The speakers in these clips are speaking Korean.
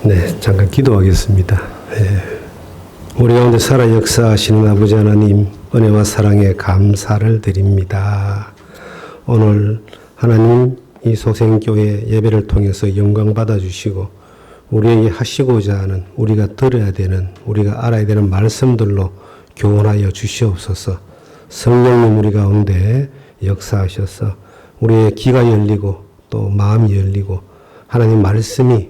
네, 잠깐 기도하겠습니다. 네. 우리 가운데 살아 역사하시는 아버지 하나님, 은혜와 사랑에 감사를 드립니다. 오늘 하나님 이 소생교회 예배를 통해서 영광 받아주시고 우리에게 하시고자 하는, 우리가 들어야 되는, 우리가 알아야 되는 말씀들로 교훈하여 주시옵소서. 성령님 우리 가운데 역사하셔서 우리의 귀가 열리고 또 마음이 열리고 하나님 말씀이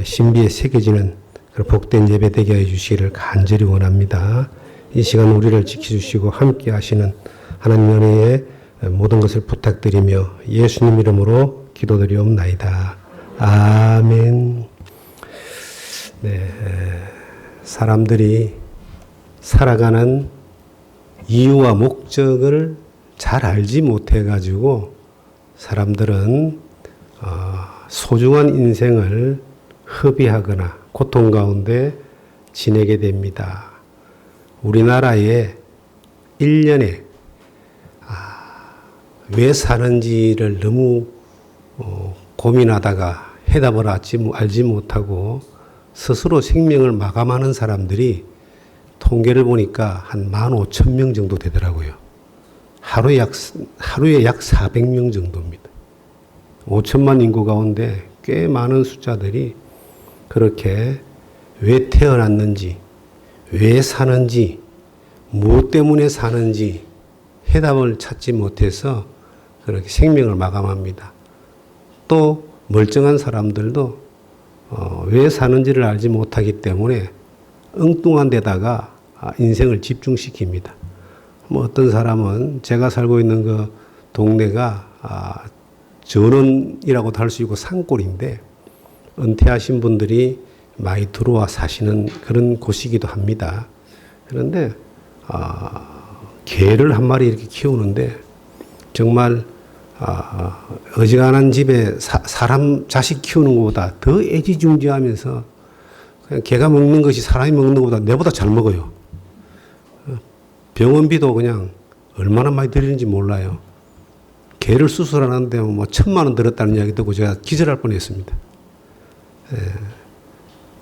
신비에 새겨지는 그런 복된 예배 되게 해 주시기를 간절히 원합니다. 이 시간 우리를 지켜주시고 함께 하시는 하나님 은혜의 모든 것을 부탁드리며 예수님 이름으로 기도드리옵나이다. 아멘. 네, 사람들이 살아가는 이유와 목적을 잘 알지 못해가지고 사람들은 소중한 인생을 허비하거나 고통 가운데 지내게 됩니다. 우리나라에 1년에 왜 사는지를 너무 고민하다가 해답을 알지 못하고 스스로 생명을 마감하는 사람들이 통계를 보니까 한 15,000명 정도 되더라고요. 하루에 약 400명 정도입니다. 5천만 인구 가운데 꽤 많은 숫자들이 그렇게 왜 태어났는지, 왜 사는지, 무엇 때문에 사는지 해답을 찾지 못해서 그렇게 생명을 마감합니다. 또 멀쩡한 사람들도 왜 사는지를 알지 못하기 때문에 엉뚱한 데다가 인생을 집중시킵니다. 뭐 어떤 사람은 제가 살고 있는 그 동네가 전원이라고도 할 수 있고 산골인데 은퇴하신 분들이 많이 들어와 사시는 그런 곳이기도 합니다. 그런데 개를 한 마리 이렇게 키우는데 정말 어지간한 집에 사람 자식 키우는 것보다 더 애지중지하면서 그냥 개가 먹는 것이 사람이 먹는 것보다 내보다 잘 먹어요. 병원비도 그냥 얼마나 많이 들이는지 몰라요. 개를 수술하는데 뭐 1,000만 원 들었다는 이야기 듣고 제가 기절할 뻔했습니다.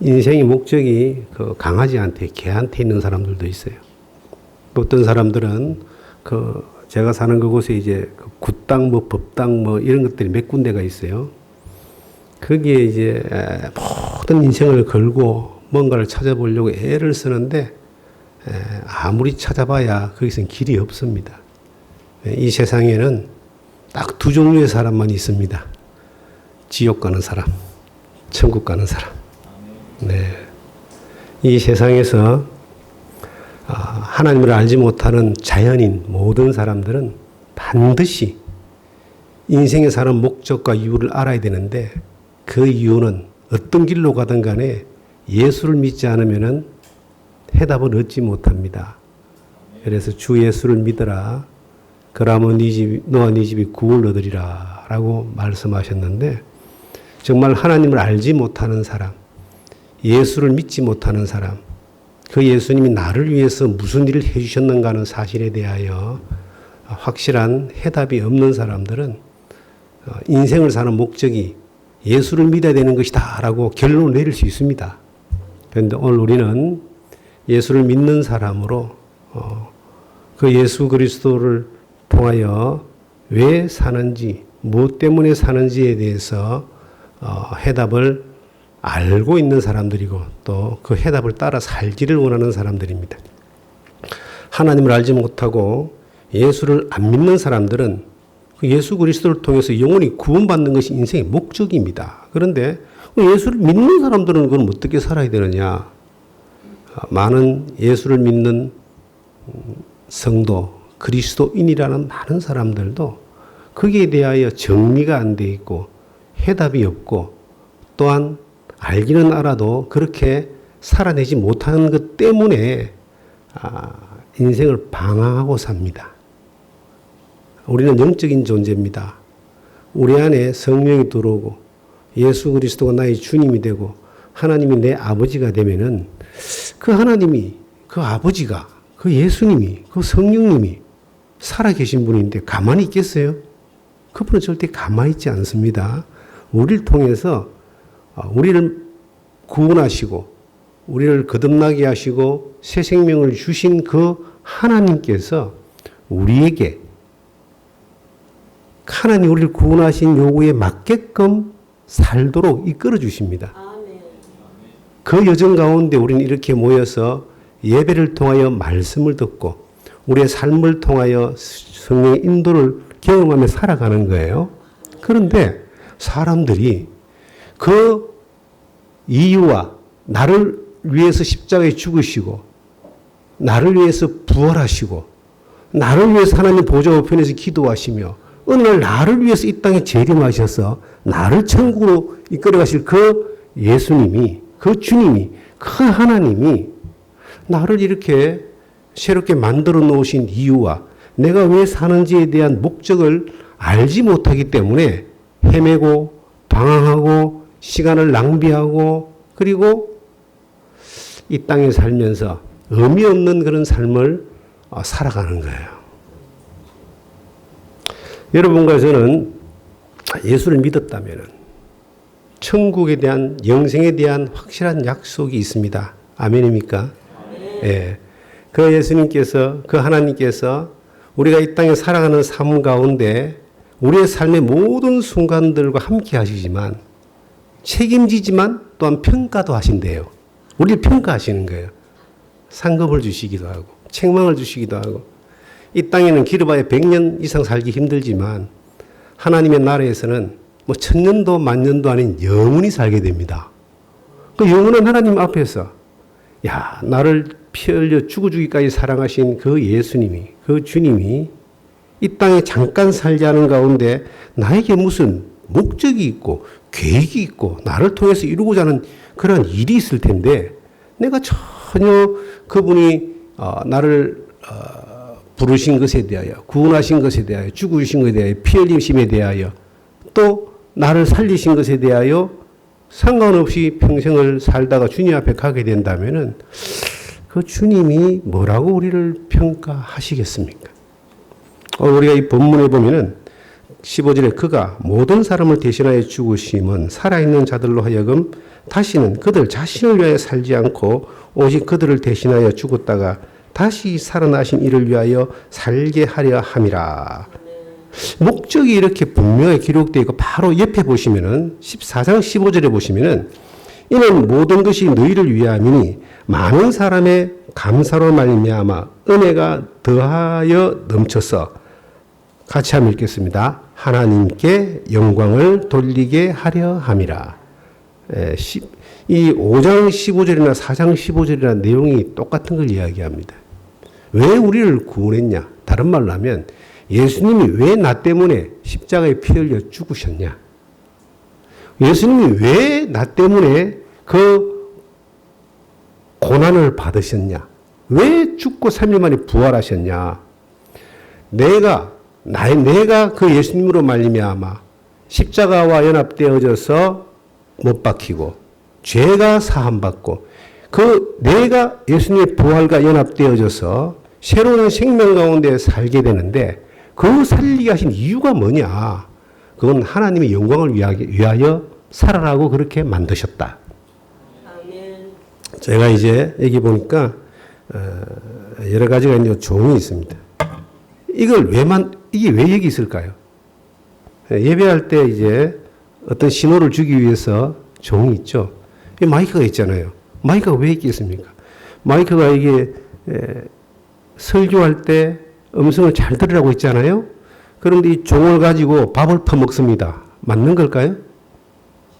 인생의 목적이 그 강아지한테, 개한테 있는 사람들도 있어요. 또 어떤 사람들은 제가 사는 그곳에 이제 굿당, 법당 이런 것들이 몇 군데가 있어요. 거기에 이제 모든 인생을 걸고 뭔가를 찾아보려고 애를 쓰는데 아무리 찾아봐야 거기서는 길이 없습니다. 이 세상에는 딱 두 종류의 사람만 있습니다. 지옥 가는 사람, 천국 가는 사람. 네. 이 세상에서 하나님을 알지 못하는 자연인 모든 사람들은 반드시 인생에 사는 목적과 이유를 알아야 되는데 그 이유는 어떤 길로 가든 간에 예수를 믿지 않으면 해답을 얻지 못합니다. 그래서 주 예수를 믿어라. 그러면 너와 네 집이 구원을 얻으리라 라고 말씀하셨는데 정말 하나님을 알지 못하는 사람, 예수를 믿지 못하는 사람, 그 예수님이 나를 위해서 무슨 일을 해주셨는가 하는 사실에 대하여 확실한 해답이 없는 사람들은 인생을 사는 목적이 예수를 믿어야 되는 것이다 라고 결론을 내릴 수 있습니다. 그런데 오늘 우리는 예수를 믿는 사람으로 그 예수 그리스도를 통하여 왜 사는지, 무엇 때문에 사는지에 대해서 해답을 알고 있는 사람들이고 또 그 해답을 따라 살기를 원하는 사람들입니다. 하나님을 알지 못하고 예수를 안 믿는 사람들은 그 예수 그리스도를 통해서 영원히 구원받는 것이 인생의 목적입니다. 그런데 예수를 믿는 사람들은 그럼 어떻게 살아야 되느냐? 많은 예수를 믿는 성도, 그리스도인이라는 많은 사람들도 거기에 대하여 정리가 안 돼 있고 해답이 없고 또한 알기는 알아도 그렇게 살아내지 못하는 것 때문에 인생을 방황하고 삽니다. 우리는 영적인 존재입니다. 우리 안에 성령이 들어오고 예수 그리스도가 나의 주님이 되고 하나님이 내 아버지가 되면은 그 하나님이, 그 아버지가, 그 예수님이, 그 성령님이 살아계신 분인데 가만히 있겠어요? 그분은 절대 가만히 있지 않습니다. 우리를 통해서 우리를 구원하시고 우리를 거듭나게 하시고 새 생명을 주신 그 하나님께서 우리에게 하나님 우리를 구원하신 요구에 맞게끔 살도록 이끌어 주십니다. 그 여정 가운데 우리는 이렇게 모여서 예배를 통하여 말씀을 듣고 우리의 삶을 통하여 성령의 인도를 경험하며 살아가는 거예요. 그런데 사람들이 그 이유와 나를 위해서 십자가에 죽으시고 나를 위해서 부활하시고 나를 위해서 하나님 보좌 우편에서 기도하시며 어느 날 나를 위해서 이 땅에 재림하셔서 나를 천국으로 이끌어 가실 그 예수님이 그 주님이 그 하나님이 나를 이렇게 새롭게 만들어 놓으신 이유와 내가 왜 사는지에 대한 목적을 알지 못하기 때문에 헤매고 방황하고 시간을 낭비하고 그리고 이 땅에 살면서 의미 없는 그런 삶을 살아가는 거예요. 여러분과 저는 예수를 믿었다면 천국에 대한 영생에 대한 확실한 약속이 있습니다. 아멘입니까? 예. 그 예수님께서 그 하나님께서 우리가 이 땅에 살아가는 삶 가운데 우리의 삶의 모든 순간들과 함께 하시지만 책임지지만 또한 평가도 하신대요. 우리를 평가하시는 거예요. 상급을 주시기도 하고 책망을 주시기도 하고 이 땅에는 길어봐야 100년 이상 살기 힘들지만 하나님의 나라에서는 뭐 1000년도 만년도 아닌 영원히 살게 됩니다. 그 영원한 하나님 앞에서 야 나를 피 흘려 죽어주기까지 사랑하신 그 예수님이 그 주님이 이 땅에 잠깐 살지 않은 가운데 나에게 무슨 목적이 있고 계획이 있고 나를 통해서 이루고자 하는 그런 일이 있을 텐데 내가 전혀 그분이 나를 부르신 것에 대하여 구원하신 것에 대하여 죽으신 것에 대하여 피 흘리심에 대하여 또 나를 살리신 것에 대하여 상관없이 평생을 살다가 주님 앞에 가게 된다면은 그 주님이 뭐라고 우리를 평가하시겠습니까? 우리가 이 본문에 보면은 15절에 그가 모든 사람을 대신하여 죽으심은 살아있는 자들로 하여금 다시는 그들 자신을 위하여 살지 않고 오직 그들을 대신하여 죽었다가 다시 살아나신 이를 위하여 살게 하려 함이라. 목적이 이렇게 분명히 기록되어 있고 바로 옆에 보시면은 14장 15절에 보시면은 이는 모든 것이 너희를 위함이니 많은 사람의 감사로 말미암아 은혜가 더하여 넘쳐서 같이 한번 읽겠습니다. 하나님께 영광을 돌리게 하려 함이라. 이 5장 15절이나 4장 15절이나 내용이 똑같은 걸 이야기합니다. 왜 우리를 구원했냐? 다른 말로 하면 예수님이 왜 나 때문에 십자가에 피 흘려 죽으셨냐? 예수님이 왜 나 때문에 그 고난을 받으셨냐? 왜 죽고 3일 만에 부활하셨냐? 내가 그 예수님으로 말미암아 십자가와 연합되어져서 못 박히고 죄가 사함받고 그 내가 예수님의 부활과 연합되어져서 새로운 생명 가운데 살게 되는데 그 살리게 하신 이유가 뭐냐? 그건 하나님의 영광을 위하여 살아라고 그렇게 만드셨다. 아멘. 제가 이제 여기 보니까 여러 가지가 있는 종이 있습니다. 이게 왜 여기 있을까요? 예배할 때 이제 어떤 신호를 주기 위해서 종이 있죠. 이 마이크가 있잖아요. 마이크가 왜 있겠습니까? 마이크가 이게 설교할 때 음성을 잘 들으라고 있잖아요. 그런데 이 종을 가지고 밥을 퍼먹습니다. 맞는 걸까요?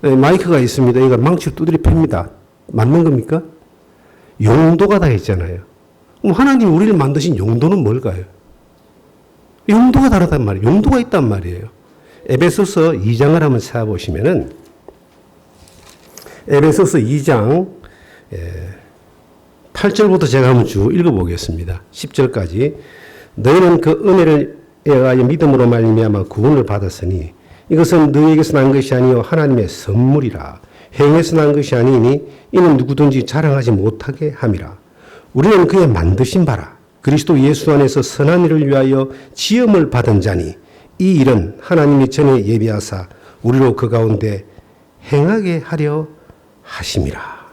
마이크가 있습니다. 이걸 망치로 두드려 팹니다. 맞는 겁니까? 용도가 다 있잖아요. 하나님이 우리를 만드신 용도는 뭘까요? 용도가 다르단 말이에요. 용도가 있단 말이에요. 에베소서 2장을 한번 찾아보시면은 에베소서 2장 8절부터 제가 한번 쭉 읽어보겠습니다. 10절까지 너희는 그 은혜를 의하여 믿음으로 말미암아 구원을 받았으니 이것은 너희에게서 난 것이 아니요 하나님의 선물이라. 행에서 난 것이 아니니 이는 누구든지 자랑하지 못하게 함이라. 우리는 그의 만드신 바라 그리스도 예수 안에서 선한 일을 위하여 지음을 받은 자니 이 일은 하나님이 전에 예비하사 우리로 그 가운데 행하게 하려 하심이라.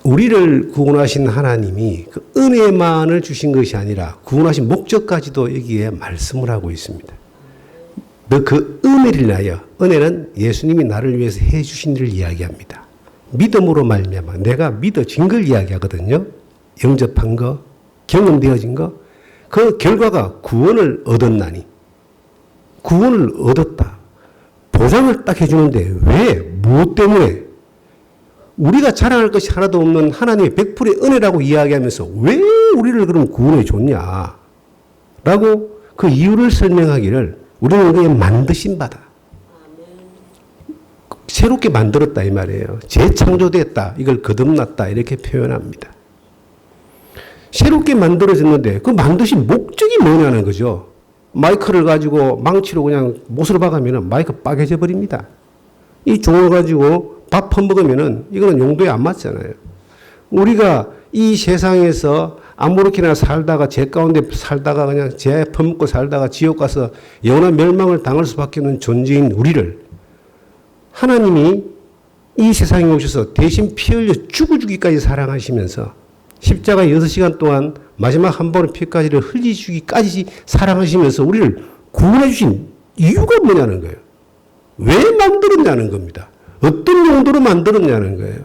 우리를 구원하신 하나님이 그 은혜만을 주신 것이 아니라 구원하신 목적까지도 여기에 말씀을 하고 있습니다. 너 그 은혜를 위하여, 은혜는 예수님이 나를 위해서 해 주신 일을 이야기합니다. 믿음으로 말미암아 내가 믿어진 걸 이야기하거든요. 영접한 거, 경험되어진 거, 그 결과가 구원을 얻었나니, 구원을 얻었다. 보상을 딱 해주는데 왜? 무엇 때문에? 우리가 자랑할 것이 하나도 없는 하나님의 100%의 은혜라고 이야기하면서 왜 우리를 그럼 구원해 줬냐? 라고 그 이유를 설명하기를 우리는 그게 만드신 바다. 새롭게 만들었다 이 말이에요. 재창조됐다. 이걸 거듭났다. 이렇게 표현합니다. 새롭게 만들어졌는데 그 만드신 목적이 뭐냐는 거죠. 마이크를 가지고 망치로 그냥 못으로 박으면 마이크 빠개져 버립니다. 이 종을 가지고 밥 퍼먹으면은 이거는 용도에 안 맞잖아요. 우리가 이 세상에서 아무렇게나 살다가 제 가운데 살다가 그냥 제 퍼먹고 살다가 지옥 가서 영원한 멸망을 당할 수밖에 없는 존재인 우리를 하나님이 이 세상에 오셔서 대신 피 흘려 죽어주기까지 사랑하시면서 십자가 6시간 동안 마지막 한 번의 피까지를 흘리주기까지 사랑하시면서 우리를 구원해 주신 이유가 뭐냐는 거예요. 왜 만들었냐는 겁니다. 어떤 용도로 만들었냐는 거예요.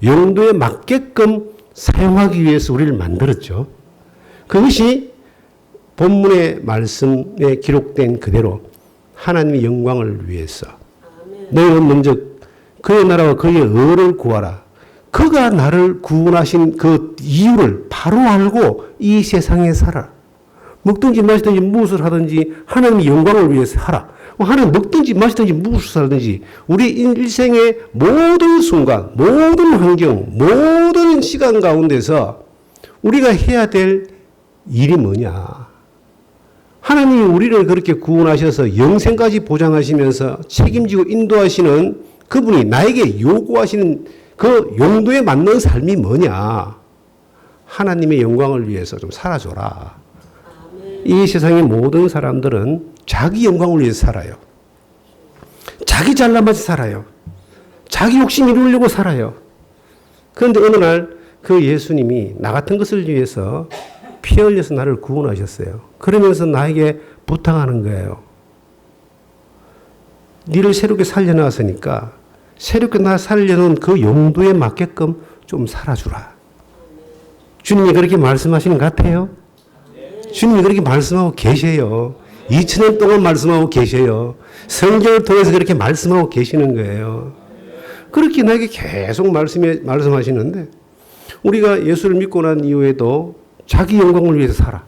용도에 맞게끔 사용하기 위해서 우리를 만들었죠. 그것이 본문의 말씀에 기록된 그대로 하나님의 영광을 위해서 너희는 먼저 그의 나라와 그의 의를 구하라. 그가 나를 구원하신 그 이유를 바로 알고 이 세상에 살아. 먹든지 마시든지 무엇을 하든지 하나님의 영광을 위해서 하라. 하나님 먹든지 마시든지 무엇을 하든지 우리 일생의 모든 순간, 모든 환경, 모든 시간 가운데서 우리가 해야 될 일이 뭐냐. 하나님이 우리를 그렇게 구원하셔서 영생까지 보장하시면서 책임지고 인도하시는 그분이 나에게 요구하시는 그 용도에 맞는 삶이 뭐냐. 하나님의 영광을 위해서 좀 살아줘라. 이 세상의 모든 사람들은 자기 영광을 위해서 살아요. 자기 잘나마서 살아요. 자기 욕심 이루려고 살아요. 그런데 어느 날 그 예수님이 나 같은 것을 위해서 피 흘려서 나를 구원하셨어요. 그러면서 나에게 부탁하는 거예요. 니를 새롭게 살려놨으니까 새롭게 나 살려놓은 그 용도에 맞게끔 좀 살아주라. 주님이 그렇게 말씀하시는 것 같아요? 주님이 그렇게 말씀하고 계세요. 2000년 동안 말씀하고 계세요. 성경을 통해서 그렇게 말씀하고 계시는 거예요. 그렇게 나에게 계속 말씀하시는데 우리가 예수를 믿고 난 이후에도 자기 영광을 위해서 살아.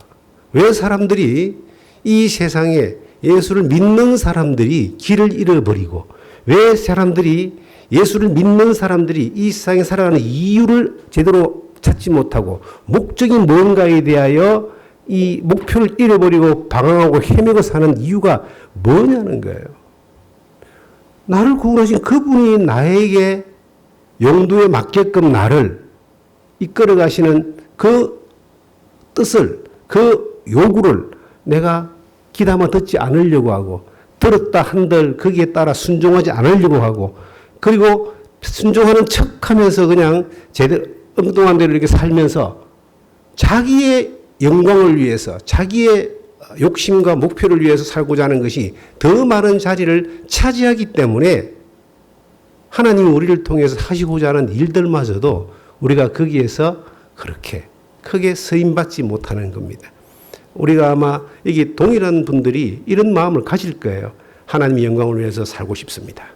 왜 사람들이 이 세상에 예수를 믿는 사람들이 길을 잃어버리고 왜 사람들이 예수를 믿는 사람들이 이 세상에 살아가는 이유를 제대로 찾지 못하고 목적이 뭔가에 대하여 이 목표를 잃어버리고 방황하고 헤매고 사는 이유가 뭐냐는 거예요. 나를 구원하신 그분이 나에게 용도에 맞게끔 나를 이끌어 가시는 그 뜻을, 그 요구를 내가 귀담아 듣지 않으려고 하고 들었다 한들 거기에 따라 순종하지 않으려고 하고 그리고 순종하는 척하면서 그냥 제대로 엉뚱한 대로 이렇게 살면서 자기의 영광을 위해서 자기의 욕심과 목표를 위해서 살고자 하는 것이 더 많은 자리를 차지하기 때문에 하나님이 우리를 통해서 하시고자 하는 일들마저도 우리가 거기에서 그렇게 크게 쓰임받지 못하는 겁니다. 우리가 아마 여기 동일한 분들이 이런 마음을 가질 거예요. 하나님의 영광을 위해서 살고 싶습니다.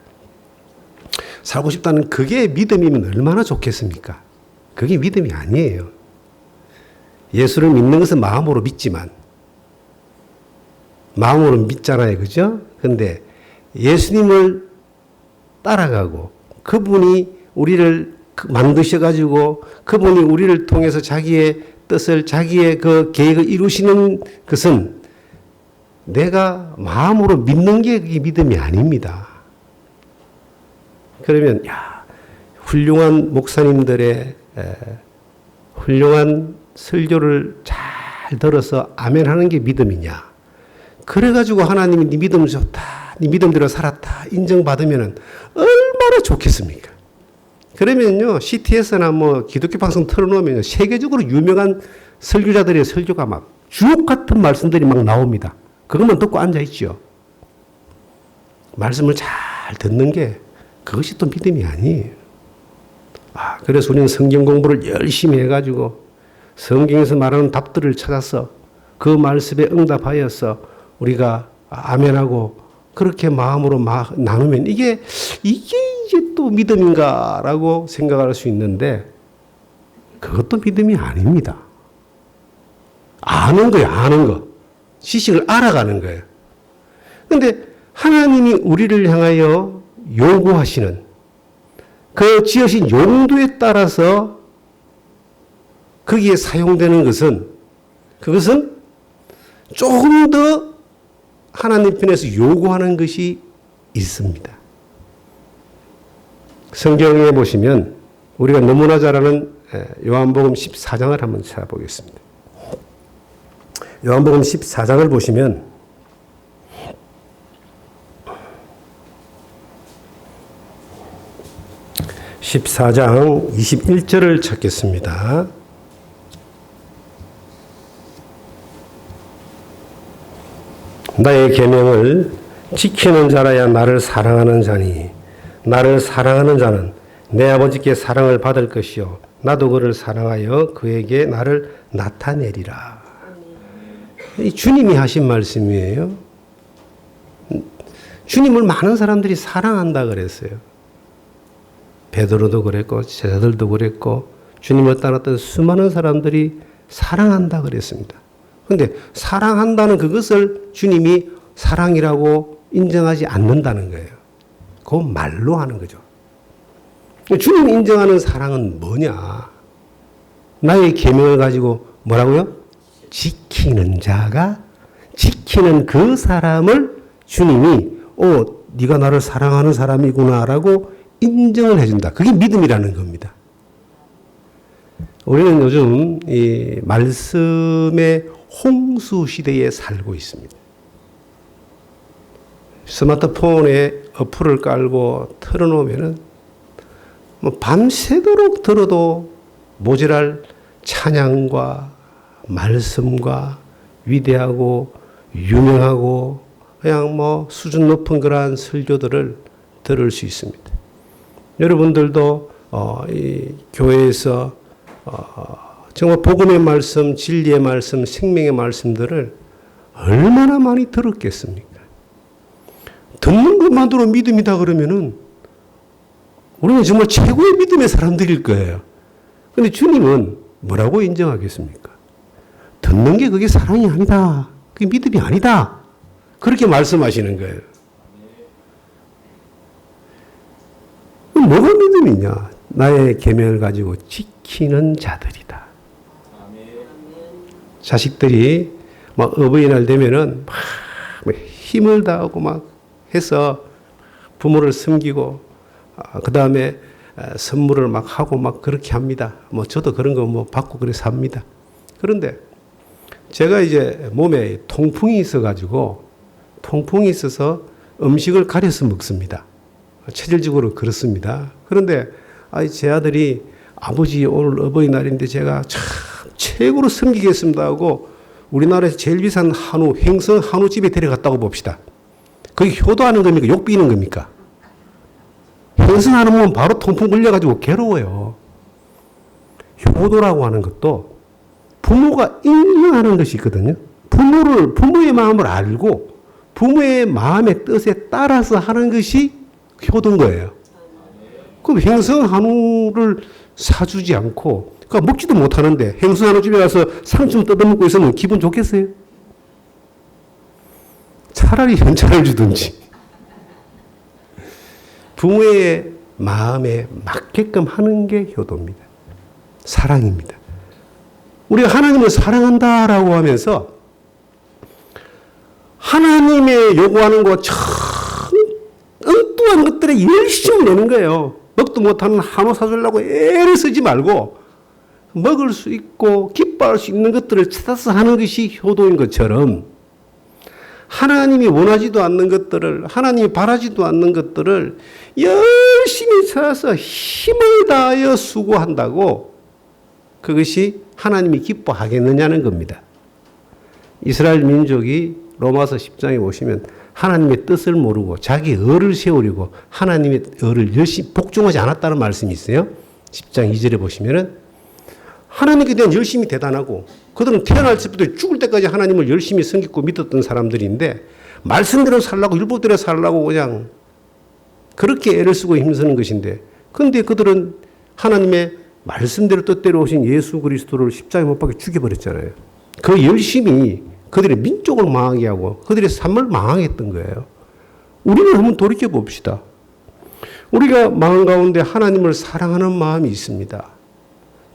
살고 싶다는 그게 믿음이면 얼마나 좋겠습니까? 그게 믿음이 아니에요. 예수를 믿는 것은 마음으로 믿지만 마음으로 믿잖아요. 그죠? 그런데 예수님을 따라가고 그분이 우리를 만드셔가지고 그분이 우리를 통해서 자기의 뜻을 자기의 그 계획을 이루시는 것은 내가 마음으로 믿는 게 그게 믿음이 아닙니다. 그러면 훌륭한 목사님들의 훌륭한 설교를 잘 들어서 아멘 하는 게 믿음이냐. 그래가지고 하나님이 네 믿음 좋다. 네 믿음대로 살았다. 인정받으면 얼마나 좋겠습니까? 그러면요, CTS나 뭐 기독교 방송 틀어놓으면 세계적으로 유명한 설교자들의 설교가 막 주옥 같은 말씀들이 막 나옵니다. 그것만 듣고 앉아있죠. 말씀을 잘 듣는 게 그것이 또 믿음이 아니에요. 그래서 우리는 성경 공부를 열심히 해가지고 성경에서 말하는 답들을 찾아서 그 말씀에 응답하여서 우리가 아멘하고 그렇게 마음으로 나누면 이게 이제 또 믿음인가라고 생각할 수 있는데 그것도 믿음이 아닙니다. 아는 거예요, 아는 거. 지식을 알아가는 거예요. 그런데 하나님이 우리를 향하여 요구하시는 그 지으신 용도에 따라서 거기에 사용되는 그것은 조금 더 하나님 편에서 요구하는 것이 있습니다. 성경에 보시면 우리가 너무나 잘 아는 요한복음 14장을 한번 찾아보겠습니다. 요한복음 14장을 보시면 14장 21절을 찾겠습니다. 나의 계명을 지키는 자라야 나를 사랑하는 자니 나를 사랑하는 자는 내 아버지께 사랑을 받을 것이요 나도 그를 사랑하여 그에게 나를 나타내리라. 이 주님이 하신 말씀이에요. 주님을 많은 사람들이 사랑한다 그랬어요. 베드로도 그랬고 제자들도 그랬고 주님을 따랐던 수많은 사람들이 사랑한다 그랬습니다. 그런데 사랑한다는 그것을 주님이 사랑이라고 인정하지 않는다는 거예요. 그건 말로 하는 거죠. 주님이 인정하는 사랑은 뭐냐? 나의 계명을 가지고 뭐라고요? 지키는 자가 지키는 그 사람을 주님이 네가 나를 사랑하는 사람이구나라고 인정을 해준다. 그게 믿음이라는 겁니다. 우리는 요즘 이 말씀의 홍수 시대에 살고 있습니다. 스마트폰에 어플을 깔고 틀어놓으면은 밤새도록 들어도 모자랄 찬양과 말씀과 위대하고 유명하고 그냥 수준 높은 그러한 설교들을 들을 수 있습니다. 여러분들도 이 교회에서 정말 복음의 말씀, 진리의 말씀, 생명의 말씀들을 얼마나 많이 들었겠습니까? 듣는 것만으로 믿음이다 그러면은 우리는 정말 최고의 믿음의 사람들일 거예요. 그런데 주님은 뭐라고 인정하겠습니까? 듣는 게 그게 사랑이 아니다. 그게 믿음이 아니다. 그렇게 말씀하시는 거예요. 뭐가 믿음이냐? 나의 계명을 가지고 지키는 자들이다. 자식들이 어버이날 되면은 막 힘을 다하고 막 해서 부모를 섬기고 그 다음에 선물을 막 하고 막 그렇게 합니다. 저도 그런 거 받고 그래서 합니다. 그런데 제가 이제 몸에 통풍이 있어서 음식을 가려서 먹습니다. 체질적으로 그렇습니다. 그런데 제 아들이 아버지 오늘 어버이날인데 제가 참 최고로 섬기겠습니다 하고 우리나라에서 제일 비싼 한우, 횡성 한우집에 데려갔다고 봅시다. 그게 효도하는 겁니까? 욕비는 겁니까? 횡성 한우면 바로 통풍 걸려가지고 괴로워요. 효도라고 하는 것도 부모가 인정하는 것이 있거든요. 부모의 마음을 알고 부모의 마음의 뜻에 따라서 하는 것이 효도인 거예요. 그럼 횡성 한우를 사주지 않고 그러니까 먹지도 못하는데 횡성 한우 집에 가서 상추 뜯어먹고 있으면 기분 좋겠어요? 차라리 현찰을 주든지 부모의 마음에 맞게끔 하는 게 효도입니다. 사랑입니다. 우리가 하나님을 사랑한다라고 하면서 하나님의 요구하는 것 엉뚱한 것들에 열심히 내는 거예요. 먹도 못하는 한우 사주려고 애를 쓰지 말고 먹을 수 있고 기뻐할 수 있는 것들을 찾아서 하는 것이 효도인 것처럼 하나님이 원하지도 않는 것들을 하나님이 바라지도 않는 것들을 열심히 찾아서 힘을 다하여 수고한다고 그것이 하나님이 기뻐하겠느냐는 겁니다. 이스라엘 민족이 로마서 10장에 보시면 하나님의 뜻을 모르고 자기 의를 세우려고 하나님의 의를 열심히 복종하지 않았다는 말씀이 있어요. 10장 2절에 보시면은 하나님께 대한 열심이 대단하고 그들은 태어날 때부터 죽을 때까지 하나님을 열심히 섬기고 믿었던 사람들인데 말씀대로 살라고 율법대로 살라고 그냥 그렇게 애를 쓰고 힘쓰는 것인데 그런데 그들은 하나님의 말씀대로 뜻대로 오신 예수 그리스도를 십자가에 못 박혀 죽여버렸잖아요. 그 열심이 그들의 민족을 망하게 하고 그들의 삶을 망하게 했던 거예요. 우리는 한번 돌이켜 봅시다. 우리가 마음 가운데 하나님을 사랑하는 마음이 있습니다.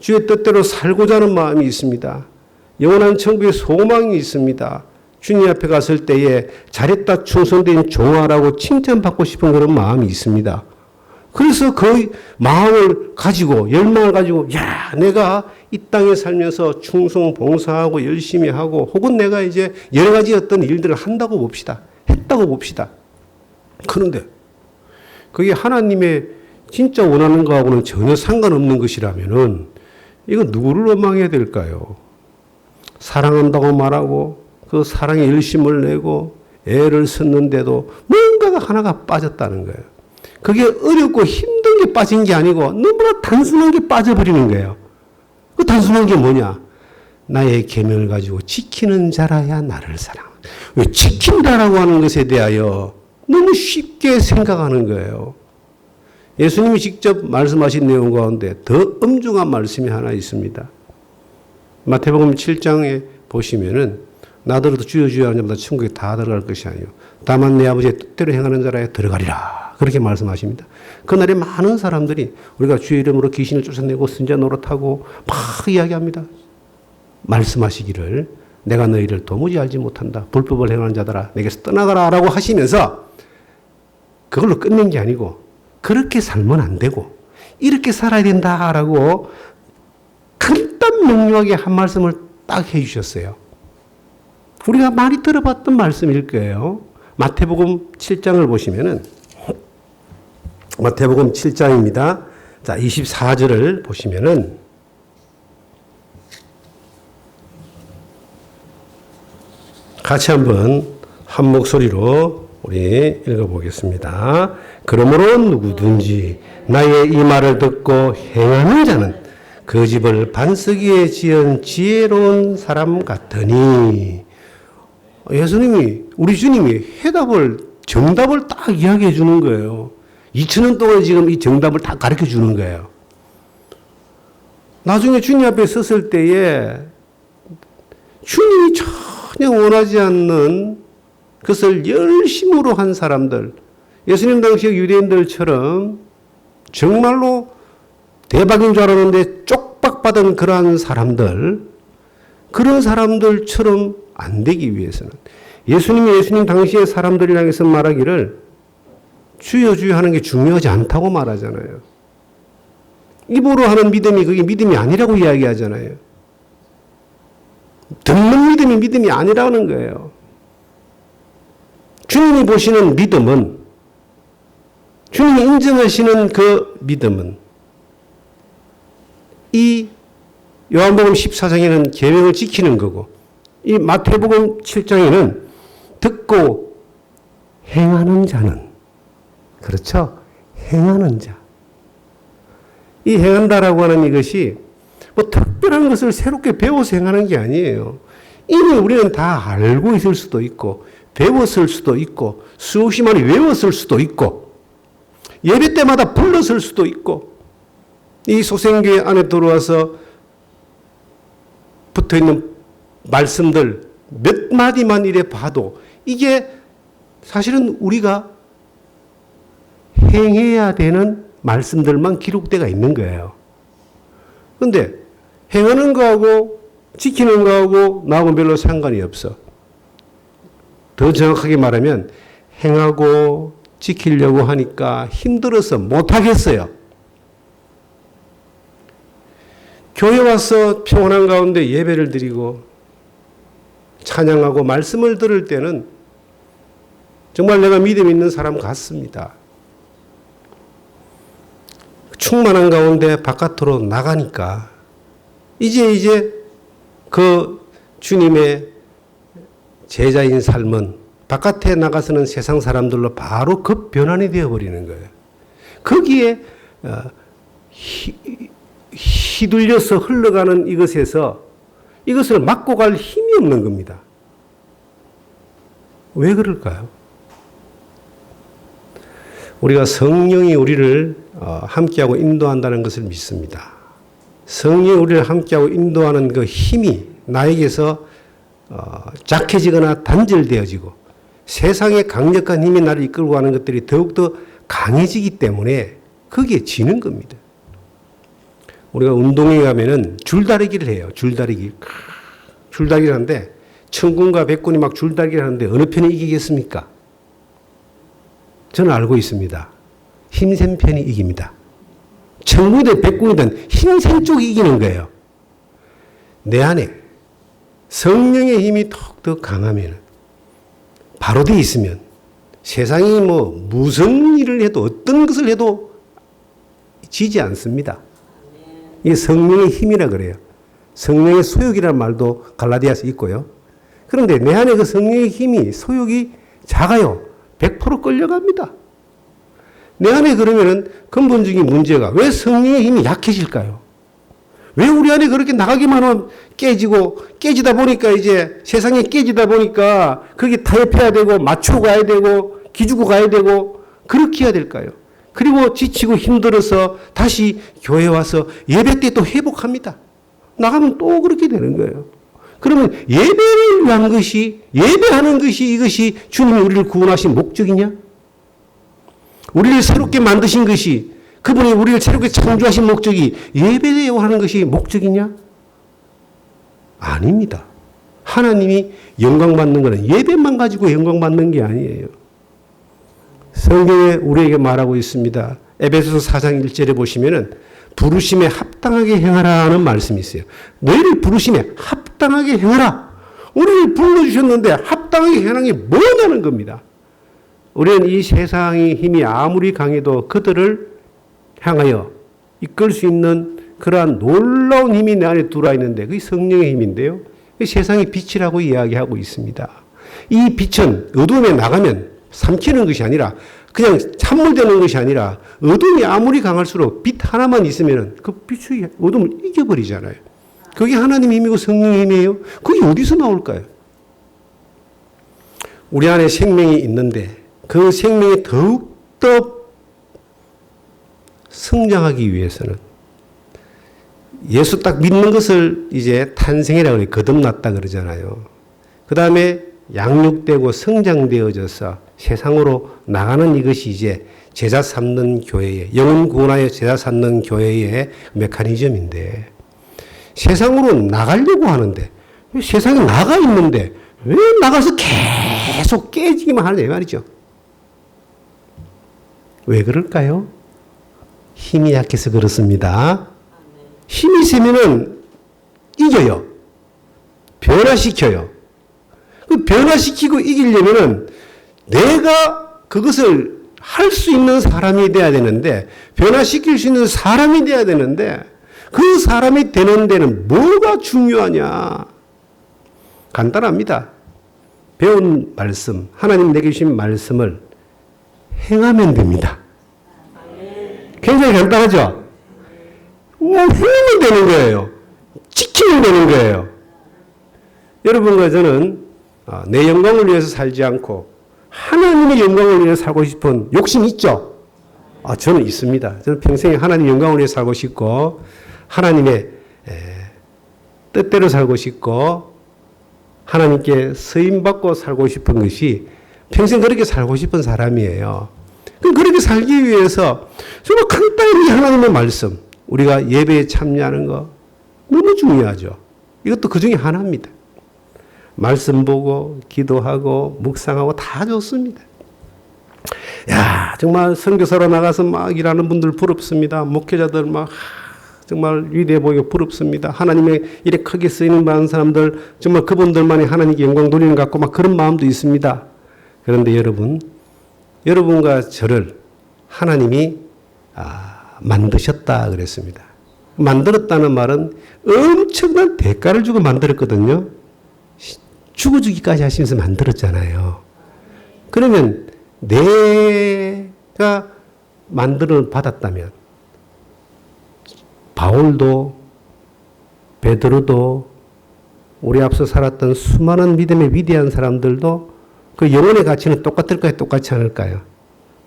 주의 뜻대로 살고자 하는 마음이 있습니다. 영원한 천국의 소망이 있습니다. 주님 앞에 갔을 때에 잘했다 충성된 종아라고 칭찬받고 싶은 그런 마음이 있습니다. 그래서 그 마음을 가지고 열망을 가지고 야 내가 이 땅에 살면서 충성 봉사하고 열심히 하고 혹은 내가 이제 여러 가지 어떤 일들을 한다고 봅시다. 했다고 봅시다. 그런데 그게 하나님의 진짜 원하는 거하고는 전혀 상관없는 것이라면은 이거 누구를 원망해야 될까요? 사랑한다고 말하고 그 사랑에 열심을 내고 애를 썼는데도 뭔가가 하나가 빠졌다는 거예요. 그게 어렵고 힘든 게 빠진 게 아니고 너무나 단순한 게 빠져버리는 거예요. 그 단순한 게 뭐냐? 나의 계명을 가지고 지키는 자라야 나를 사랑. 왜 지킨다라고 하는 것에 대하여 너무 쉽게 생각하는 거예요. 예수님이 직접 말씀하신 내용 가운데 더 엄중한 말씀이 하나 있습니다. 마태복음 7장에 보시면은 나더러도 주여 주여 하는 자마다 천국에 다 들어갈 것이 아니요 다만 내 아버지의 뜻대로 행하는 자라야 들어가리라. 그렇게 말씀하십니다. 그날에 많은 사람들이 우리가 주의 이름으로 귀신을 쫓아내고 선자 노릇하고 막 이야기합니다. 말씀하시기를 내가 너희를 도무지 알지 못한다. 불법을 행하는 자들아 내게서 떠나가라 라고 하시면서 그걸로 끝낸 게 아니고 그렇게 살면 안 되고 이렇게 살아야 된다라고 간단 명료하게 한 말씀을 딱 해주셨어요. 우리가 많이 들어봤던 말씀일 거예요. 마태복음 7장을 보시면은 마태복음 7장입니다. 자, 24절을 보시면은 같이 한번 한 목소리로 우리 읽어보겠습니다. 그러므로 누구든지 나의 이 말을 듣고 행하는 자는 그 집을 반석위에 지은 지혜로운 사람 같으니 예수님이 우리 주님이 정답을 딱 이야기해 주는 거예요. 2000년 동안 지금 이 정답을 다 가르쳐 주는 거예요. 나중에 주님 앞에 섰을 때에 주님이 전혀 원하지 않는 그것을 열심으로 한 사람들, 예수님 당시의 유대인들처럼 정말로 대박인 줄 알았는데 쪽박받은 그러한 사람들, 그런 사람들처럼 안 되기 위해서는 예수님 당시의 사람들이랑 해서 말하기를 주여 주여 하는 게 중요하지 않다고 말하잖아요. 입으로 하는 믿음이 그게 믿음이 아니라고 이야기하잖아요. 듣는 믿음이 믿음이 아니라는 거예요. 주님이 보시는 믿음은, 주님이 인정하시는 그 믿음은 이 요한복음 14장에는 계명을 지키는 거고 이 마태복음 7장에는 듣고 행하는 자는, 그렇죠? 행하는 자. 이 행한다라고 하는 이것이 뭐 특별한 것을 새롭게 배워서 행하는 게 아니에요. 이미 우리는 다 알고 있을 수도 있고 배웠을 수도 있고 수없이 많이 외웠을 수도 있고 예배 때마다 불렀을 수도 있고 이 소생교회 안에 들어와서 붙어있는 말씀들 몇 마디만 이래 봐도 이게 사실은 우리가 행해야 되는 말씀들만 기록되어 있는 거예요. 그런데 행하는 거하고 지키는 거하고 나하고는 별로 상관이 없어. 더 정확하게 말하면 행하고 지키려고 하니까 힘들어서 못하겠어요. 교회 와서 평온한 가운데 예배를 드리고 찬양하고 말씀을 들을 때는 정말 내가 믿음 있는 사람 같습니다. 충만한 가운데 바깥으로 나가니까 이제 그 주님의 제자인 삶은 바깥에 나가서는 세상 사람들로 바로 급변환이 되어버리는 거예요. 거기에 휘둘려서 흘러가는 이것에서 이것을 막고 갈 힘이 없는 겁니다. 왜 그럴까요? 우리가 성령이 우리를 함께하고 인도한다는 것을 믿습니다. 성령이 우리를 함께하고 인도하는 그 힘이 나에게서 약해지거나 단절되어지고 세상의 강력한 힘이 나를 이끌고 가는 것들이 더욱더 강해지기 때문에 거기에 지는 겁니다. 우리가 운동에 가면은 줄다리기를 해요. 줄다리기를 하는데 천군과 백군이 막 줄다리기를 하는데 어느 편이 이기겠습니까? 저는 알고 있습니다. 힘센 편이 이깁니다. 천군이든 백군이든 힘센 쪽이 이기는 거예요. 내 안에 성령의 힘이 더욱더 강하면 바로 돼 있으면 세상이 무슨 일을 해도 어떤 것을 해도 지지 않습니다. 이게 성령의 힘이라 그래요. 성령의 소욕이라는 말도 갈라디아서 있고요. 그런데 내 안에 그 성령의 힘이 소욕이 작아요. 100% 끌려갑니다. 내 안에 그러면은 근본적인 문제가 왜 성령의 힘이 약해질까요? 왜 우리 안에 그렇게 나가기만 하면 깨지다 보니까 이제 세상에 깨지다 보니까 거기 타협해야 되고 맞추고 가야 되고 기주고 가야 되고 그렇게 해야 될까요? 그리고 지치고 힘들어서 다시 교회 와서 예배 때 또 회복합니다. 나가면 또 그렇게 되는 거예요. 그러면 예배를 위한 것이, 예배하는 것이 이것이 주님이 우리를 구원하신 목적이냐? 우리를 새롭게 만드신 것이, 그분이 우리를 새롭게 창조하신 목적이 예배되어 하는 것이 목적이냐? 아닙니다. 하나님이 영광 받는 것은 예배만 가지고 영광 받는 게 아니에요. 성경에 우리에게 말하고 있습니다. 에베소서 4장 1절에 보시면은 부르심에 합당하게 행하라는 말씀이 있어요. 너희를 부르심에 합당하게 행하라. 우리를 불러주셨는데 합당하게 행하는 게 뭐냐는 겁니다. 우리는 이 세상의 힘이 아무리 강해도 그들을 향하여 이끌 수 있는 그러한 놀라운 힘이 내 안에 들어와 있는데 그게 성령의 힘인데요. 세상의 빛이라고 이야기하고 있습니다. 이 빛은 어둠에 나가면 삼키는 것이 아니라 그냥 찬물되는 것이 아니라 어둠이 아무리 강할수록 빛 하나만 있으면 그 빛이 어둠을 이겨버리잖아요. 그게 하나님의 힘이고 성령의 힘이에요. 그게 어디서 나올까요? 우리 안에 생명이 있는데 그 생명이 더욱더 성장하기 위해서는 예수 딱 믿는 것을 이제 탄생이라고 그래요. 거듭났다 그러잖아요. 그 다음에 양육되고 성장되어져서 세상으로 나가는 이것이 이제 제자 삼는 교회의, 영혼 구원하여 제자 삼는 교회의 메커니즘인데 세상으로 나가려고 하는데 세상에 나가 있는데 왜 나가서 계속 깨지기만 하느냐 말이죠. 왜 그럴까요? 힘이 약해서 그렇습니다. 힘이 세면은 이겨요. 변화시켜요. 그 변화시키고 이기려면은 내가 그것을 할 수 있는 사람이 돼야 되는데 변화시킬 수 있는 사람이 돼야 되는데 그 사람이 되는 데는 뭐가 중요하냐? 간단합니다. 배운 말씀, 하나님 내게 주신 말씀을 행하면 됩니다. 굉장히 간단하죠? 행하면 되는 거예요. 지키면 되는 거예요. 여러분과 저는 내 영광을 위해서 살지 않고 하나님의 영광을 위해서 살고 싶은 욕심이 있죠? 저는 있습니다. 저는 평생에 하나님의 영광을 위해서 살고 싶고 하나님의 뜻대로 살고 싶고 하나님께 쓰임받고 살고 싶은 것이 평생 그렇게 살고 싶은 사람이에요. 그렇게 살기 위해서 정말 간단히 하나님의 말씀, 우리가 예배에 참여하는 거 너무 중요하죠. 이것도 그 중에 하나입니다. 말씀 보고 기도하고 묵상하고 다 좋습니다. 야, 정말 선교사로 나가서 막 일하는 분들 부럽습니다. 목회자들 막 정말 위대해 보이고 부럽습니다. 하나님의 일에 크게 쓰이는 많은 사람들 정말 그분들만이 하나님께 영광 돌리는 것 같고 막 그런 마음도 있습니다. 그런데 여러분과 저를 하나님이 만드셨다 그랬습니다. 만들었다는 말은 엄청난 대가를 주고 만들었거든요. 죽어주기까지 하시면서 만들었잖아요. 그러면 내가 만들어 받았다면 바울도 베드로도 우리 앞서 살았던 수많은 믿음의 위대한 사람들도 그 영혼의 가치는 똑같을까요? 똑같지 않을까요?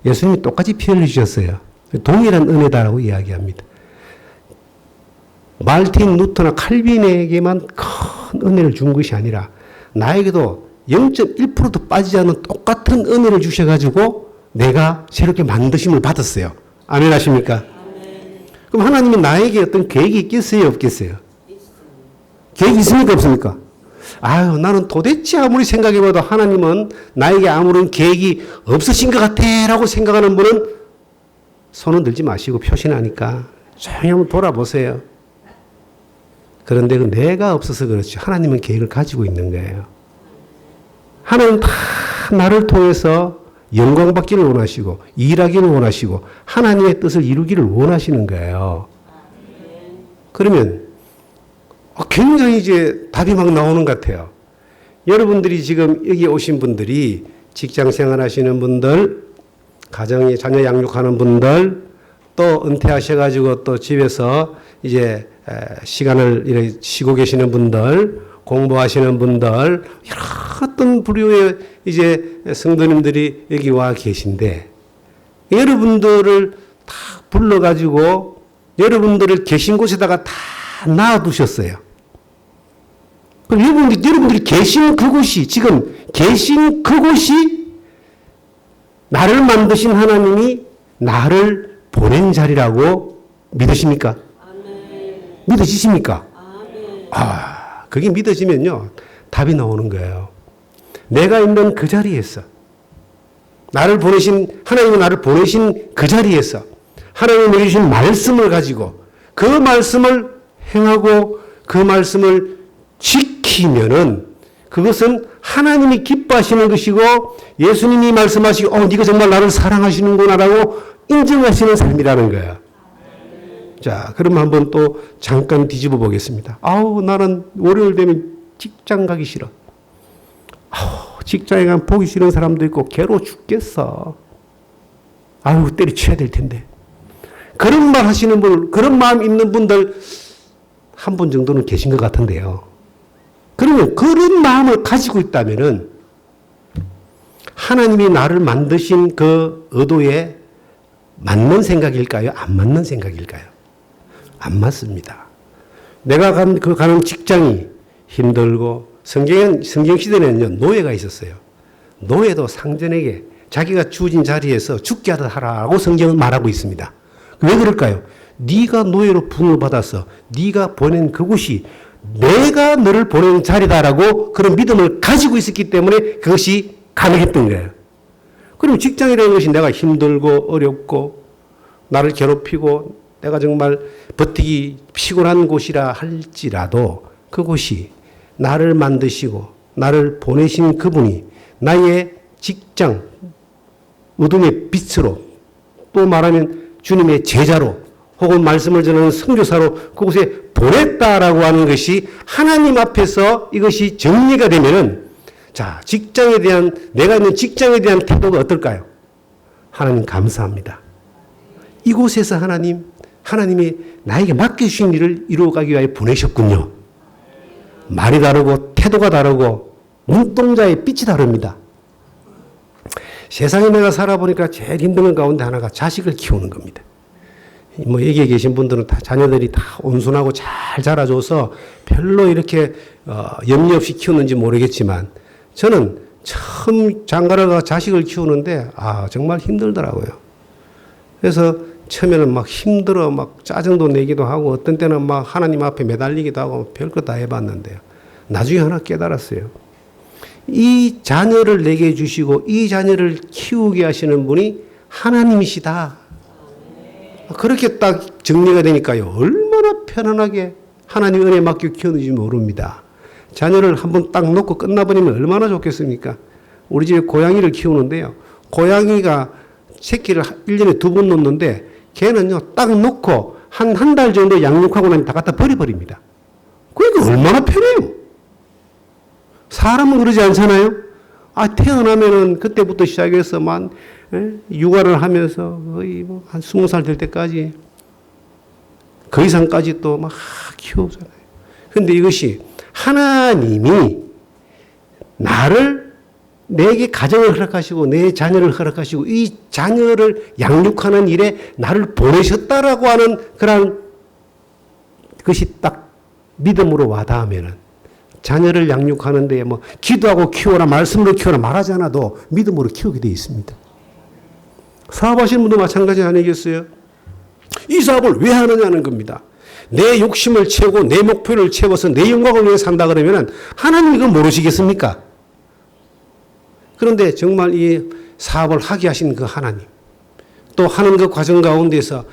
예수님이 똑같이 피 흘리셨어요. 동일한 은혜다라고 이야기합니다. 말틴 루터나 칼빈에게만 큰 은혜를 준 것이 아니라 나에게도 0.1%도 빠지지 않는 똑같은 은혜를 주셔가지고 내가 새롭게 만드심을 받았어요. 아멘 하십니까? 그럼 하나님은 나에게 어떤 계획이 있겠어요? 없겠어요? 계획이 있습니까? 없습니까? 아유, 나는 도대체 아무리 생각해봐도 하나님은 나에게 아무런 계획이 없으신 것 같아 라고 생각하는 분은 손은 들지 마시고 표시나니까 조용히 한번 돌아보세요. 그런데 내가 없어서 그렇죠. 하나님은 계획을 가지고 있는 거예요. 하나님은 다 나를 통해서 영광 받기를 원하시고 일하기를 원하시고 하나님의 뜻을 이루기를 원하시는 거예요. 그러면 굉장히 이제 답이 막 나오는 것 같아요. 여러분들이 지금 여기 오신 분들이 직장 생활 하시는 분들, 가정에 자녀 양육하는 분들, 또 은퇴하셔가지고 또 집에서 이제 시간을 이렇게 쉬고 계시는 분들, 공부하시는 분들, 여러 어떤 부류의 이제 성도님들이 여기 와 계신데, 여러분들을 다 불러가지고 여러분들을 계신 곳에다가 다 놔두셨어요. 그럼 여러분들이 계신 그곳이, 지금 계신 그곳이 나를 만드신 하나님이 나를 보낸 자리라고 믿으십니까? 아멘. 믿으시십니까? 아멘. 그게 믿어지면요, 답이 나오는 거예요. 내가 있는 그 자리에서, 하나님이 나를 보내신 그 자리에서, 하나님이 주신 말씀을 가지고, 그 말씀을 행하고, 그 말씀을 지키면은, 그것은 하나님이 기뻐하시는 것이고, 예수님이 말씀하시고, 네가 정말 나를 사랑하시는구나라고 인정하시는 삶이라는 거야. 자, 그럼 한번 또 잠깐 뒤집어 보겠습니다. 나는 월요일 되면 직장 가기 싫어. 직장에 가면 보기 싫은 사람도 있고 괴로워 죽겠어. 때려쳐야 될 텐데. 그런 말 하시는 분, 그런 마음 있는 분들 한 분 정도는 계신 것 같은데요. 그러면 그런 마음을 가지고 있다면은 하나님이 나를 만드신 그 의도에 맞는 생각일까요? 안 맞는 생각일까요? 안 맞습니다. 내가 가는 직장이 힘들고, 성경시대에는요, 노예가 있었어요. 노예도 상전에게 자기가 주어진 자리에서 죽게 하라고 성경은 말하고 있습니다. 왜 그럴까요? 네가 노예로 부름을 받아서 네가 보낸 그곳이 내가 너를 보낸 자리다라고 그런 믿음을 가지고 있었기 때문에 그것이 가능했던 거예요. 그럼 직장이라는 것이 내가 힘들고 어렵고 나를 괴롭히고 내가 정말 버티기 피곤한 곳이라 할지라도 그곳이 나를 만드시고 나를 보내신 그분이 나의 직장, 어둠의 빛으로, 또 말하면 주님의 제자로 혹은 말씀을 전하는 선교사로 그곳에 보냈다라고 하는 것이 하나님 앞에서 이것이 정리가 되면은, 자, 내가 있는 직장에 대한 태도가 어떨까요? 하나님 감사합니다. 이곳에서 하나님이 나에게 맡겨주신 일을 이루어가기 위하여 보내셨군요. 말이 다르고 태도가 다르고 눈동자의 빛이 다릅니다. 세상에 내가 살아보니까 제일 힘든 것 가운데 하나가 자식을 키우는 겁니다. 여기에 계신 분들은 다 자녀들이 다 온순하고 잘 자라줘서 별로 이렇게 염려 없이 키우는지 모르겠지만 저는 처음 장가를 자식을 키우는데 정말 힘들더라고요. 그래서 처음에는 막 힘들어 막 짜증도 내기도 하고 어떤 때는 막 하나님 앞에 매달리기도 하고 별거 다 해봤는데요. 나중에 하나 깨달았어요. 이 자녀를 내게 주시고 이 자녀를 키우게 하시는 분이 하나님이시다. 그렇게 딱 정리가 되니까요. 얼마나 편안하게 하나님 은혜 맡겨 키우는지 모릅니다. 자녀를 한번 딱 놓고 끝나버리면 얼마나 좋겠습니까? 우리 집에 고양이를 키우는데요. 고양이가 새끼를 1년에 2번 놓는데 걔는요, 딱 놓고 한 달 정도 양육하고 나면 다 갖다 버려버립니다. 그러니까 얼마나 편해요. 사람은 그러지 않잖아요? 태어나면은 그때부터 시작해서 육아를 하면서 거의 한 20살 될 때까지 그 이상까지 또 막 키우잖아요. 근데 이것이 하나님이 내게 가정을 허락하시고 내 자녀를 허락하시고 이 자녀를 양육하는 일에 나를 보내셨다라고 하는 그런 것이 딱 믿음으로 와닿으면은 자녀를 양육하는 데에 기도하고 키워라, 말씀으로 키워라 말하지 않아도 믿음으로 키우게 되어 있습니다. 사업하시는 분도 마찬가지 아니겠어요? 이 사업을 왜 하느냐는 겁니다. 내 욕심을 채우고 내 목표를 채워서 내 영광을 위해 산다 그러면 하나님 이걸 모르시겠습니까? 그런데 정말 이 사업을 하게 하신 그 하나님, 또 하는 그 과정 가운데서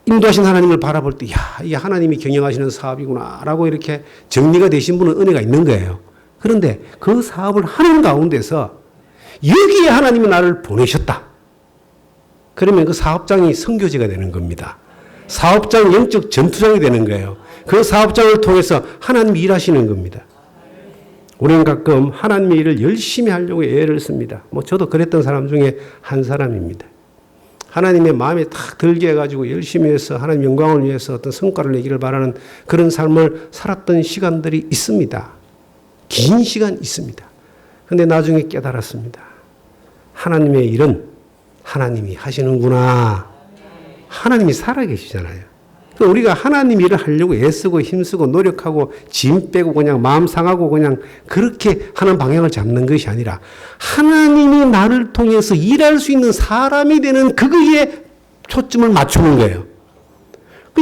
인도하신 하나님을 바라볼 때, 이 하나님이 경영하시는 사업이구나 라고 이렇게 정리가 되신 분은 은혜가 있는 거예요. 그런데 그 사업을 하는 가운데서 여기에 하나님이 나를 보내셨다. 그러면 그 사업장이 선교지가 되는 겁니다. 사업장 영적 전투장이 되는 거예요. 그 사업장을 통해서 하나님이 일하시는 겁니다. 우리는 가끔 하나님의 일을 열심히 하려고 애를 씁니다. 저도 그랬던 사람 중에 한 사람입니다. 하나님의 마음에 탁 들게 해가지고 열심히 해서 하나님 영광을 위해서 어떤 성과를 내기를 바라는 그런 삶을 살았던 시간들이 있습니다. 긴 시간 있습니다. 그런데 나중에 깨달았습니다. 하나님의 일은 하나님이 하시는구나. 하나님이 살아계시잖아요. 우리가 하나님 일을 하려고 애쓰고 힘쓰고 노력하고 짐 빼고 그냥 마음 상하고 그냥 그렇게 하는 방향을 잡는 것이 아니라 하나님이 나를 통해서 일할 수 있는 사람이 되는 그거에 초점을 맞추는 거예요.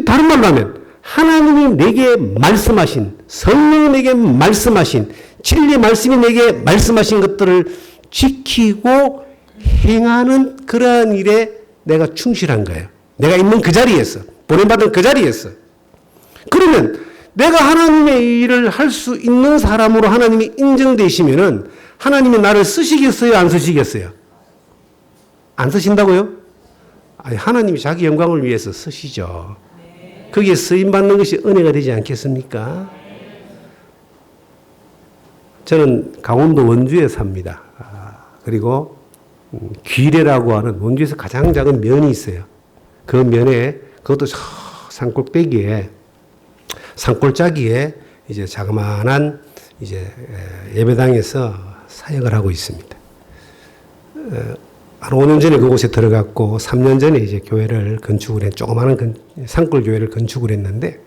다른 말로 하면 하나님이 내게 말씀하신, 성령이 내게 말씀하신, 진리의 말씀이 내게 말씀하신 것들을 지키고 행하는 그러한 일에 내가 충실한 거예요. 내가 있는 그 자리에서. 보냄받은 그 자리에서. 그러면 내가 하나님의 일을 할 수 있는 사람으로 하나님이 인정되시면은 하나님이 나를 쓰시겠어요? 안 쓰시겠어요? 안 쓰신다고요? 하나님이 자기 영광을 위해서 쓰시죠. 거기에 쓰임받는 것이 은혜가 되지 않겠습니까? 저는 강원도 원주에 삽니다. 그리고 귀래라고 하는 원주에서 가장 작은 면이 있어요. 그 면에 그것도 저 산꼭대기에 산골짜기에 이제 자그마한 이제 예배당에서 사역을 하고 있습니다. 한 5년 전에 그곳에 들어갔고 3년 전에 이제 교회를 건축을 조그마한 산골 교회를 건축을 했는데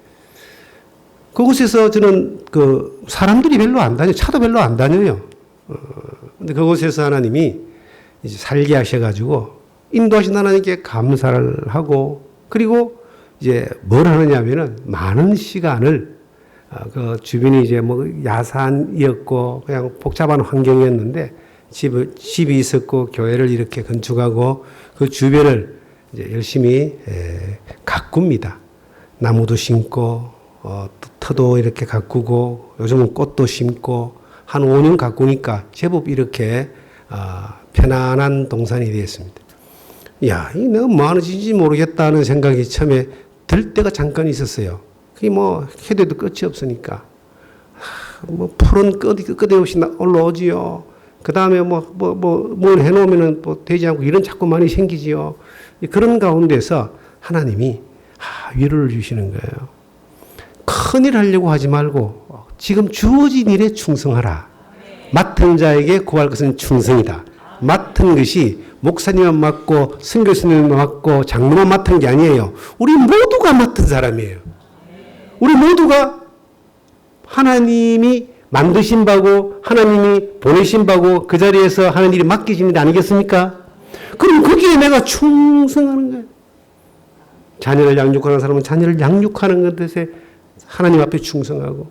그곳에서 저는 그 사람들이 별로 안 다녀요. 차도 별로 안 다녀요. 근데 그곳에서 하나님이 이제 살게 하셔가지고 인도하신 하나님께 감사를 하고 그리고 이제 뭘 하느냐면은 많은 시간을 그 주변이 이제 야산이었고 그냥 복잡한 환경이었는데 집이 있었고 교회를 이렇게 건축하고 그 주변을 이제 열심히 가꿉니다. 나무도 심고 터도 이렇게 가꾸고 요즘은 꽃도 심고 한 5년 가꾸니까 제법 이렇게 편안한 동산이 되었습니다. 야, 이 내가 뭐 하는 짓인지 모르겠다는 생각이 처음에 들 때가 잠깐 있었어요. 그게 해도 끝이 없으니까. 풀은 끝이 없이 올라오지요. 그 다음에 뭘 해놓으면은 되지 않고 일은 자꾸 많이 생기지요. 그런 가운데서 하나님이 위로를 주시는 거예요. 큰일 하려고 하지 말고 지금 주어진 일에 충성하라. 맡은 자에게 구할 것은 충성이다. 맡은 것이 목사님만 맡고 선교사님만 맡고 장로만 맡은 게 아니에요. 우리 모두가 맡은 사람이에요. 우리 모두가 하나님이 만드신 바고 하나님이 보내신 바고 그 자리에서 하는 일이 맡기신 일 아니겠습니까? 그럼 거기에 내가 충성하는 거예요. 자녀를 양육하는 사람은 자녀를 양육하는 것에 하나님 앞에 충성하고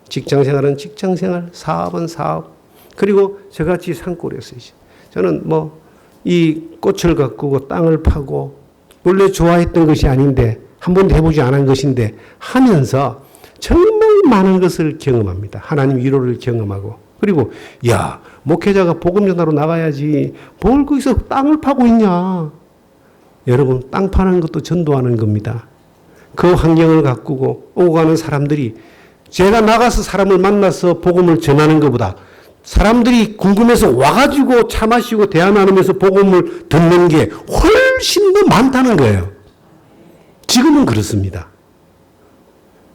직장생활은 직장생활, 사업은 사업. 그리고 저같이 산골이었어요. 저는 이 꽃을 가꾸고 땅을 파고 원래 좋아했던 것이 아닌데 한 번도 해보지 않은 것인데 하면서 정말 많은 것을 경험합니다. 하나님 위로를 경험하고 그리고 목회자가 복음 전하러 나가야지 뭘 거기서 땅을 파고 있냐. 여러분, 땅 파는 것도 전도하는 겁니다. 그 환경을 가꾸고 오고 가는 사람들이 제가 나가서 사람을 만나서 복음을 전하는 것보다 사람들이 궁금해서 와가지고 차 마시고 대화 나누면서 복음을 듣는 게 훨씬 더 많다는 거예요. 지금은 그렇습니다.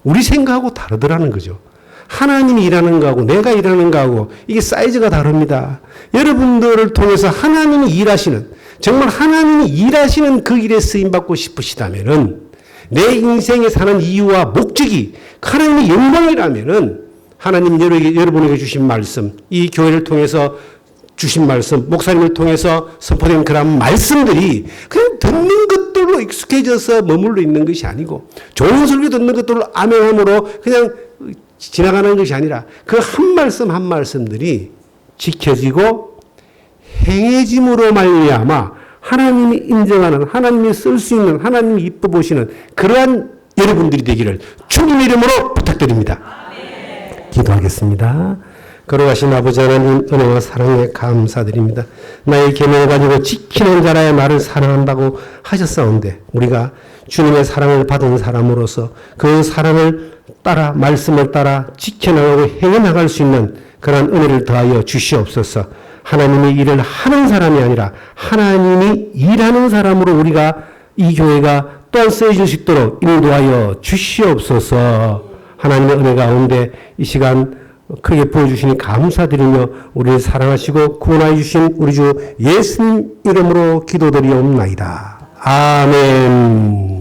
우리 생각하고 다르더라는 거죠. 하나님이 일하는 거하고 내가 일하는 거하고 이게 사이즈가 다릅니다. 여러분들을 통해서 하나님이 일하시는, 정말 하나님이 일하시는 그 일에 쓰임받고 싶으시다면은, 내 인생에 사는 이유와 목적이 하나님의 영광이라면은, 하나님 여러분에게 주신 말씀, 이 교회를 통해서 주신 말씀, 목사님을 통해서 선포된 그런 말씀들이 그냥 듣는 것들로 익숙해져서 머물러 있는 것이 아니고, 좋은 설교 듣는 것들로 아멘함으로 그냥 지나가는 것이 아니라 그 한 말씀 한 말씀들이 지켜지고 행해짐으로 말미암아 하나님이 인정하는, 하나님이 쓸 수 있는, 하나님이 이뻐 보시는 그러한 여러분들이 되기를 주님의 이름으로 부탁드립니다. 기도하겠습니다. 걸어가신 아버지 하나님, 은혜와 사랑에 감사드립니다. 나의 계명을 가지고 지키는 자라야 나를 사랑한다고 하셨사온데, 우리가 주님의 사랑을 받은 사람으로서 그 사랑을 따라, 말씀을 따라 지켜나가고 행해나갈 수 있는 그런 은혜를 더하여 주시옵소서. 하나님의 일을 하는 사람이 아니라 하나님이 일하는 사람으로 우리가, 이 교회가 또한 쓰여질 수 있도록 인도하여 주시옵소서. 하나님의 은혜 가운데 이 시간 크게 보여주시니 감사드리며 우리를 사랑하시고 구원하여 주신 우리 주 예수님 이름으로 기도드리옵나이다. 아멘.